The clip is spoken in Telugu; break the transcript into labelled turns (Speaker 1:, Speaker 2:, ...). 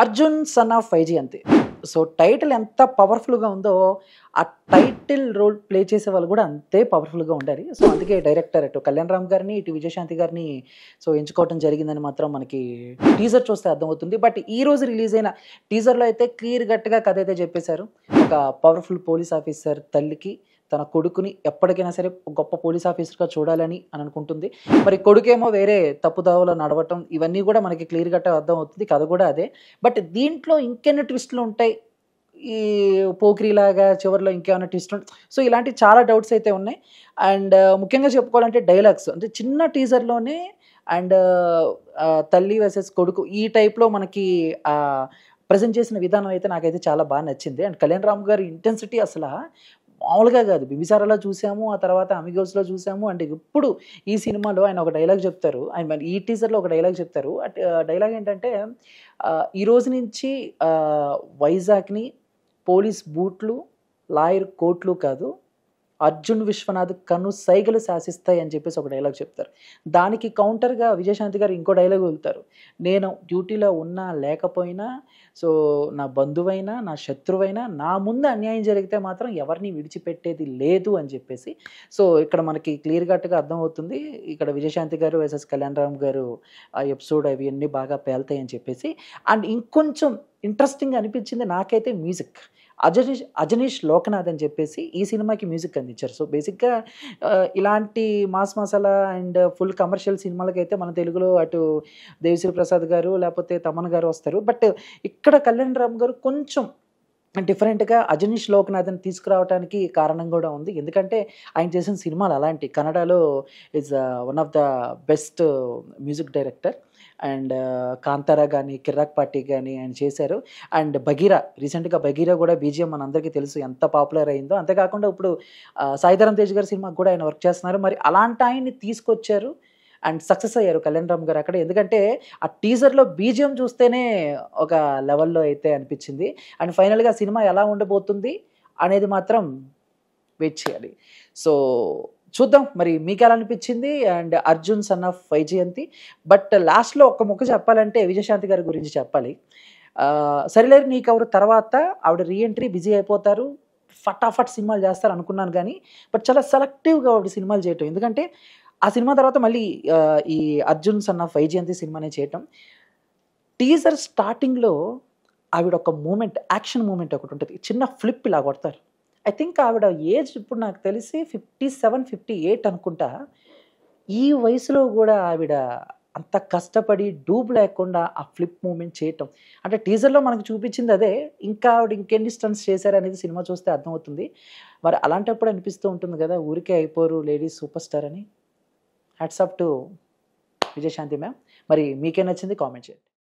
Speaker 1: Arjun son of Vyjayanthi. So title ఎంత పవర్ఫుల్గా ఉందో ఆ టైటిల్ రోల్ ప్లే చేసే వాళ్ళు కూడా అంతే పవర్ఫుల్గా ఉండాలి. సో అందుకే డైరెక్టర్ అటు కళ్యాణ్ రామ్ గారిని ఇటు విజయశాంతి గారిని సో ఎంచుకోవడం జరిగిందని మాత్రం మనకి టీజర్ చూస్తే అర్థమవుతుంది. బట్ ఈ రోజు రిలీజ్ అయిన టీజర్లో అయితే క్లియర్ గట్టిగా కథ అయితే చెప్పేశారు. ఒక పవర్ఫుల్ పోలీస్ ఆఫీసర్ తల్లికి తన కొడుకుని ఎప్పటికైనా సరే గొప్ప పోలీస్ ఆఫీసర్గా చూడాలని అని అనుకుంటుంది. మరి కొడుకేమో వేరే తప్పుదావలో నడవటం ఇవన్నీ కూడా మనకి క్లియర్ గట్టిగా అర్థం అవుతుంది. కథ కూడా అదే. బట్ దీంట్లో ఇంకెన్ని ట్విస్టులు ఉంటాయి, ఈ పోక్రీలాగా చివరిలో ఇంకేమైనా ట్విస్ట్ ఉంటాయి. సో ఇలాంటి చాలా డౌట్స్ అయితే ఉన్నాయి. అండ్ ముఖ్యంగా చెప్పుకోవాలంటే డైలాగ్స్ అంటే చిన్న టీజర్లోనే అండ్ తల్లి వర్సెస్ కొడుకు ఈ టైప్లో మనకి ప్రజెంట్ చేసిన విధానం అయితే నాకైతే చాలా బాగా నచ్చింది. అండ్ కళ్యాణ్ రామ్ గారి ఇంటెన్సిటీ అసలు మామూలుగా కాదు. బింబిసారాలో చూసాము, ఆ తర్వాత అమిగోస్లో చూసాము. అంటే ఇప్పుడు ఈ సినిమాలో ఆయన ఒక డైలాగ్ చెప్తారు, ఆయన ఈ టీజర్లో ఒక డైలాగ్ చెప్తారు. డైలాగ్ ఏంటంటే ఈ రోజు నుంచి వైజాగ్ని పోలీస్ బూట్లు లాయర్ కోట్లు కాదు అర్జున్ విశ్వనాథ్ కన్ను సైగలు శాసిస్తాయి అని చెప్పేసి ఒక డైలాగ్ చెప్తారు. దానికి కౌంటర్గా విజయశాంతి గారు ఇంకో డైలాగ్ వెళ్తారు. నేను డ్యూటీలో ఉన్నా లేకపోయినా సో నా బంధువైనా నా శత్రువైనా నా ముందు అన్యాయం జరిగితే మాత్రం ఎవరిని విడిచిపెట్టేది లేదు అని చెప్పేసి సో ఇక్కడ మనకి క్లియర్ కట్గా అర్థమవుతుంది. ఇక్కడ విజయశాంతి గారు వర్సెస్ కళ్యాణ్ రామ్ గారు ఆ ఎపిసోడ్ అవి అన్నీ బాగా పేలుతాయి అని చెప్పేసి. అండ్ ఇంకొంచెం ఇంట్రెస్టింగ్ అనిపించింది నాకైతే మ్యూజిక్. అజనీష్ లోకనాథ్ అని చెప్పేసి ఈ సినిమాకి మ్యూజిక్ అందించారు. సో బేసిక్గా ఇలాంటి mass masala and full commercial సినిమాలకైతే మన తెలుగులో అటు దేవిశ్రీ ప్రసాద్ గారు లేకపోతే తమన్ గారు వస్తారు. బట్ ఇక్కడ కళ్యాణ్ రామ్ గారు కొంచెం డిఫరెంట్గా అజనీష్ లోకనాథ్ని తీసుకురావడానికి కారణం కూడా ఉంది. ఎందుకంటే ఆయన చేసిన సినిమాలు అలాంటి కన్నడలో is one of the best music director. And Kantara కానీ కిర్రాక్ పార్టీ కానీ ఆయన చేశారు. అండ్ బగీరా రీసెంట్గా బగీరా కూడా బీజిఎం మన అందరికీ తెలుసు ఎంత పాపులర్ అయిందో. అంతేకాకుండా ఇప్పుడు సాయిధరం తేజ్ గారి సినిమాకి కూడా ఆయన వర్క్ చేస్తున్నారు. మరి అలాంటి ఆయన్ని తీసుకొచ్చారు అండ్ సక్సెస్ అయ్యారు కళ్యాణ్ రామ్ గారు అక్కడ. ఎందుకంటే ఆ టీజర్లో బీజిఎం చూస్తేనే ఒక లెవెల్లో అయితే అనిపించింది. అండ్ ఫైనల్గా సినిమా ఎలా ఉండబోతుంది అనేది మాత్రం వెయిట్ చేయాలి. సో చూద్దాం మరి మీకు ఎలా అనిపించింది. And Arjun son of Vyjayanthi. But లాస్ట్లో ఒక ముక్క చెప్పాలంటే విజయశాంతి గారి గురించి చెప్పాలి. సరిలేరు నీకెవరు తర్వాత ఆవిడ రీఎంట్రీ బిజీ అయిపోతారు, ఫటాఫట్ సినిమాలు చేస్తారు అనుకున్నాను. కానీ బట్ చాలా సెలెక్టివ్గా ఆవిడ సినిమాలు చేయటం. ఎందుకంటే ఆ సినిమా తర్వాత మళ్ళీ ఈ అర్జున్ సన్ ఆఫ్ వైజయంతి సినిమానే చేయటం. టీజర్ స్టార్టింగ్లో ఆవిడ ఒక మూమెంట్, యాక్షన్ మూమెంట్ ఒకటి ఉంటుంది, చిన్న ఫ్లిప్ ఇలా కొడతారు. ఐ థింక్ ఆవిడ ఏజ్ ఇప్పుడు నాకు తెలిసి 57, 58 అనుకుంటా. ఈ వయసులో కూడా ఆవిడ అంత కష్టపడి డూబ్ లేకుండా ఆ ఫ్లిప్ మూమెంట్ చేయటం అంటే టీజర్లో మనకు చూపించింది అదే. ఇంకా ఆవిడ ఇంకెన్ని స్టంట్స్ చేశారనేది సినిమా చూస్తే అర్థమవుతుంది. మరి అలాంటప్పుడు అనిపిస్తూ ఉంటుంది కదా, ఊరికే అయిపోరు లేడీస్ సూపర్ స్టార్ అని. Hats off to Vijayashanti ma'am. మరి మీకేం నచ్చింది కామెంట్ చేయండి.